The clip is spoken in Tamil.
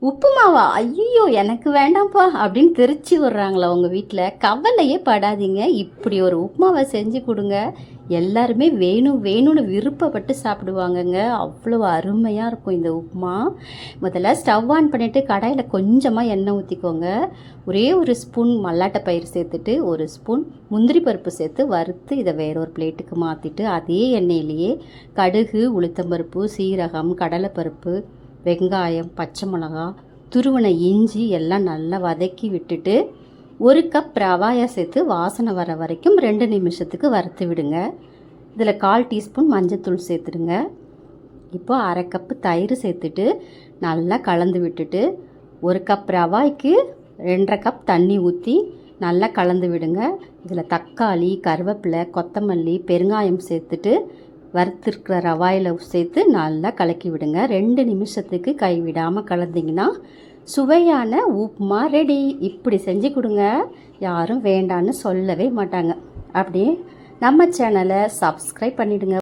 உப்புமாவா? ஐயோ எனக்கு வேண்டாம்ப்பா அப்படின்னு திருச்சி விட்றாங்களா உங்கள் வீட்டில்? கவலையே படாதீங்க, இப்படி ஒரு உப்புமாவை செஞ்சு கொடுங்க. எல்லாருமே வேணும் வேணும்னு விருப்பப்பட்டு சாப்பிடுவாங்கங்க. அவ்வளோ அருமையாக இருக்கும் இந்த உப்புமா. முதல்ல ஸ்டவ் ஆன் பண்ணிவிட்டு கடாயில் கொஞ்சமாக எண்ணெய் ஊற்றிக்கோங்க. ஒரே ஒரு ஸ்பூன் மல்லாட்டை பயிர் சேர்த்துட்டு ஒரு ஸ்பூன் முந்திரி பருப்பு சேர்த்து வறுத்து இதை வேற ஒரு பிளேட்டுக்கு மாற்றிட்டு அதே எண்ணெயிலேயே கடுகு, உளுத்தம்பருப்பு, சீரகம், கடலைப்பருப்பு, வெங்காயம், பச்சை மிளகா, துருவன இஞ்சி எல்லாம் நல்லா வதக்கி விட்டுட்டு ஒரு கப் ரவாயை சேர்த்து வாசனை வர வரைக்கும் 2 நிமிஷத்துக்கு வறுத்து விடுங்க. இதில் 1/4 டீஸ்பூன் மஞ்சத்தூள் சேர்த்துடுங்க. இப்போ அரை கப்பு தயிர் சேர்த்துட்டு நல்லா கலந்து விட்டுட்டு ஒரு கப் ரவாய்க்கு 2.5 கப் தண்ணி ஊற்றி நல்லா கலந்து விடுங்க. இதில் தக்காளி, கருவேப்பிலை, கொத்தமல்லி, பெருங்காயம் சேர்த்துட்டு வறுத்துருக்கிற ரவாயில் சேர்த்து நல்லா கலக்கி விடுங்க. 2 நிமிஷத்துக்கு கைவிடாமல் கலந்திங்கன்னா சுவையான உப்புமா ரெடி. இப்படி செஞ்சு கொடுங்க, யாரும் வேண்டான்னு சொல்லவே மாட்டாங்க. அப்படியே நம்ம சேனலை சப்ஸ்கிரைப் பண்ணிவிடுங்க.